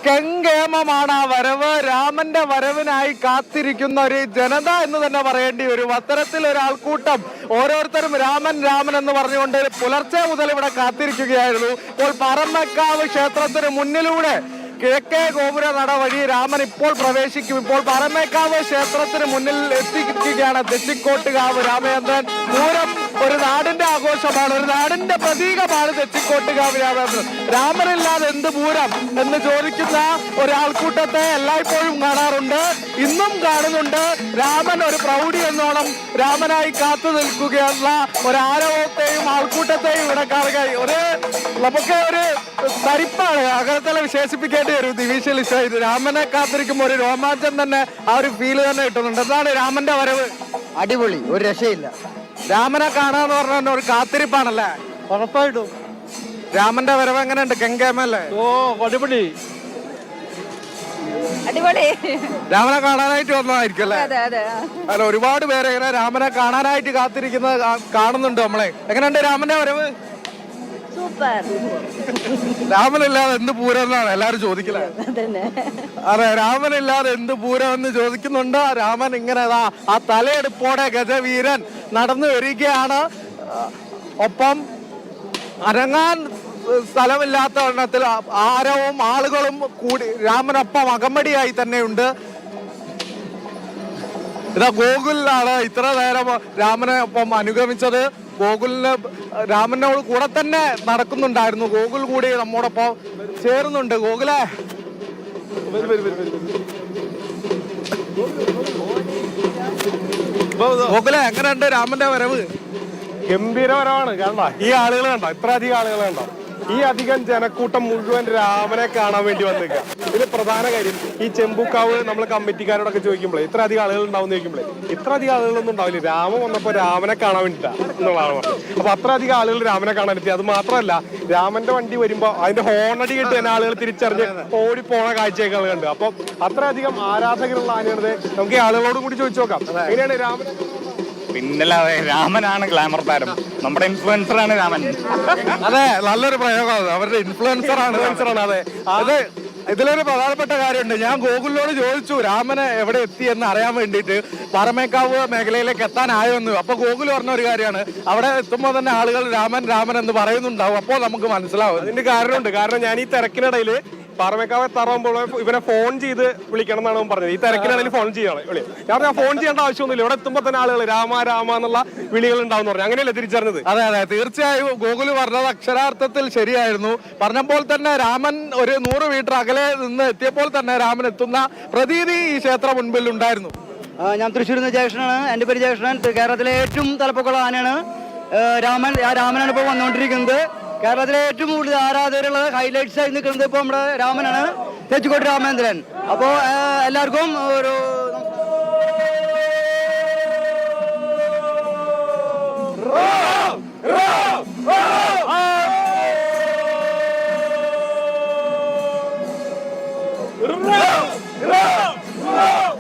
കെങ്കേമമാണ് ആ വരവ്. രാമന്റെ വരവിനായി കാത്തിരിക്കുന്ന ഒരു ജനത എന്ന് തന്നെ പറയേണ്ടി വരും. അത്തരത്തിൽ ഒരു ആൾക്കൂട്ടം ഓരോരുത്തരും രാമൻ രാമൻ എന്ന് പറഞ്ഞുകൊണ്ട് പുലർച്ചെ മുതൽ ഇവിടെ കാത്തിരിക്കുകയായിരുന്നു. ഇപ്പോൾ പറമ്പക്കാവ് ക്ഷേത്രത്തിന് മുന്നിലൂടെ കിഴക്കേ ഗോപുര നട വഴി രാമൻ ഇപ്പോൾ പ്രവേശിക്കും. ഇപ്പോൾ പറമ്പക്കാവ് ക്ഷേത്രത്തിന് മുന്നിൽ എത്തിക്കുകയാണ് തെച്ചിക്കോട്ടുകാവ് രാമചന്ദ്രൻ. പൂരം ഒരു നാടിന്റെ ആഘോഷമാണ്, ഒരു നാടിന്റെ പ്രതീകമാണ് തെച്ചിക്കോട്ടുകാവ് രാമചന്ദ്രൻ. രാമനില്ലാതെ എന്ത് പൂരം എന്ന് ചോദിക്കുന്ന ഒരാൾക്കൂട്ടത്തെ എല്ലായ്പ്പോഴും കാണാറുണ്ട്, ഇന്നും കാണുന്നുണ്ട്. രാമൻ ഒരു പ്രൗഢി എന്നോണം രാമനായി കാത്തു നിൽക്കുകയുള്ള ഒരാരവത്തെയും ആൾക്കൂട്ടത്തെയും ഇവിടെ കാണുക നമുക്ക് ഒരു തരിപ്പാണ് അകലത്തല വിശേഷിപ്പിക്കേണ്ടി വരും. ദിവിഷലിസ്റ്റ് രാമനെ കാത്തിരിക്കുമ്പോൾ ഒരു രോമാഞ്ചം തന്നെ, ആ ഒരു ഫീല് തന്നെ കിട്ടുന്നുണ്ട്. എന്താണ് രാമന്റെ വരവ്? അടിപൊളി, ഒരു രക്ഷയില്ല. രാമനെ കാണാന്ന് പറഞ്ഞ ഒരു കാത്തിരിപ്പാണല്ലേ? ഉറപ്പായിട്ടും. രാമന്റെ വരവ് എങ്ങനെയുണ്ട്? കെങ്കേമല്ലേ? ഓ അടിപൊളി അടിപൊളി. രാമനെ കാണാനായിട്ട് വന്നതായിരിക്കും അല്ലേ? അല്ല, ഒരുപാട് പേരെ ഇങ്ങനെ രാമനെ കാണാനായിട്ട് കാത്തിരിക്കുന്നത് കാണുന്നുണ്ട് നമ്മളെ. എങ്ങനെയുണ്ട് രാമന്റെ വരവ്? സൂപ്പർ. രാമനില്ലാതെ എന്ത് പൂരം എന്നാണ് എല്ലാരും ചോദിക്കലേ? അതെ, രാമനില്ലാതെ എന്ത് പൂരം എന്ന് ചോദിക്കുന്നുണ്ട്. രാമൻ ഇങ്ങനെ ആ തലയെടുപ്പോടെ ഗജവീരൻ നടന്നു വരികയാണ്. ഒപ്പം അനങ്ങാൻ സ്ഥലമില്ലാത്ത എണ്ണത്തിൽ ആരവും ആളുകളും കൂടി രാമനൊപ്പം അകമ്പടിയായി തന്നെയുണ്ട്. ഇതാ ഗോകുലിലാണ് ഇത്ര നേരം രാമനെ ഒപ്പം അനുഗമിച്ചത്. ഗോകുലിന് രാമനോട് കൂടെ തന്നെ നടക്കുന്നുണ്ടായിരുന്നു. ഗോകുൽ കൂടി നമ്മോടൊപ്പം ചേരുന്നുണ്ട്. ഗോകുലേ, ഗോകുലേ, എങ്ങനെയുണ്ട് രാമന്റെ വരവ്? ഗംഭീരപരമാണ്. കണ്ട ഈ ആളുകൾ കണ്ടോ, ഇത്ര അധികം ആളുകൾ കണ്ടോ? ഈ അധികം ജനക്കൂട്ടം മുഴുവൻ രാമനെ കാണാൻ വേണ്ടി വന്നിരിക്കുക. ഇതിന് പ്രധാന കാര്യം ഈ ചെമ്പൂക്കാവ് നമ്മൾ കമ്മിറ്റിക്കാരോടൊക്കെ ചോദിക്കുമ്പോഴേ ഇത്ര അധികം ആളുകൾ ഉണ്ടാവും ചോദിക്കുമ്പോഴേ ഇത്ര അധികം ആളുകളൊന്നും ഉണ്ടാവില്ല. രാമൻ വന്നപ്പോൾ രാമനെ കാണാൻ വേണ്ടിയിട്ടാണ് എന്നുള്ളതാണ് പറഞ്ഞത്. അപ്പൊ അത്ര അധികം ആളുകൾ രാമനെ കാണാൻ എത്തി. അത് മാത്രമല്ല, രാമന്റെ വണ്ടി വരുമ്പോൾ അതിന്റെ ഹോണടി കേട്ട് തന്നെ ആളുകൾ തിരിച്ചറിഞ്ഞ് ഓടിപ്പോണ കാഴ്ചയൊക്കെ കണ്ട്. അപ്പൊ അത്രയധികം ആരാധകരുള്ള ആനയാണത്. നമുക്ക് ഈ ആളുകളോടും കൂടി ചോദിച്ചു നോക്കാം, എങ്ങനെയാണ് രാമൻ? പിന്നല്ലാതെ രാമനാണ് ഗ്ലാമർ താരം, നമ്മുടെ ഇൻഫ്ലുവൻസർ ആണ് രാമൻ. അതെ, നല്ലൊരു പ്രയോഗമാണ്. അവരുടെ ഇൻഫ്ലുവൻസർ ആണ്. അതെ, അത് ഇതിലൊരു പ്രധാനപ്പെട്ട കാര്യമുണ്ട്. ഞാൻ ഗോകുലിനോട് ചോദിച്ചു രാമന് എവിടെ എത്തി എന്ന് അറിയാൻ വേണ്ടിയിട്ട്, പാറമേക്കാവ് മേഖലയിലേക്ക് എത്താനായോ എന്ന്. അപ്പൊ ഗോകുൽ പറഞ്ഞ ഒരു കാര്യമാണ്, അവിടെ എത്തുമ്പോൾ തന്നെ ആളുകൾ രാമൻ രാമൻ എന്ന് പറയുന്നുണ്ടാവും. അപ്പോൾ നമുക്ക് മനസ്സിലാവും അതിന്റെ കാരണമുണ്ട്. കാരണം ഞാൻ ഈ തിരക്കിനിടയിൽ പാറമേക്കാവ് എത്താറാകുമ്പോൾ ഇവനെ ഫോൺ ചെയ്ത് വിളിക്കണം എന്നാണ് പറഞ്ഞത്. ഈ തിരക്കിനിടയിൽ ഫോൺ ചെയ്യണം വിളി. ഞാൻ ഫോൺ ചെയ്യേണ്ട ആവശ്യമൊന്നുമില്ല, ഇവിടെ എത്തുമ്പോൾ തന്നെ ആളുകൾ രാമ രാമ എന്നുള്ള വിളികൾ ഉണ്ടാവും പറഞ്ഞു. അങ്ങനെയല്ലേ തിരിച്ചറിഞ്ഞത്? അതെ അതെ, തീർച്ചയായും ഗോകുൽ പറഞ്ഞത് അക്ഷരാർത്ഥത്തിൽ ശരിയായിരുന്നു. പറഞ്ഞപ്പോൾ തന്നെ രാമൻ ഒരു 100 മീറ്റർ അകലെ നിന്ന് എത്തിയപ്പോൾ തന്നെ രാമൻ എത്തുന്ന പ്രതീതി ഈ ക്ഷേത്ര മുൻപിൽ ഉണ്ടായിരുന്നു. ഞാൻ തൃശ്ശൂരിൽ നിന്ന് ജയകൃഷ്ണനാണ്. എൻ്റെ പേര് ജയകൃഷ്ണൻ. കേരളത്തിലെ ഏറ്റവും തലപ്പൊക്കമുള്ള ആനയാണ് രാമനാണ് ഇപ്പോൾ വന്നുകൊണ്ടിരിക്കുന്നത്. കേരളത്തിലെ ഏറ്റവും കൂടുതൽ ആരാധകരുള്ള ഹൈലൈറ്റ്സ് ആയി നിൽക്കുന്നത് ഇപ്പോൾ നമ്മുടെ രാമനാണ്, തെച്ചിക്കോട്ട് രാമചന്ദ്രൻ. അപ്പോൾ എല്ലാവർക്കും ഒരു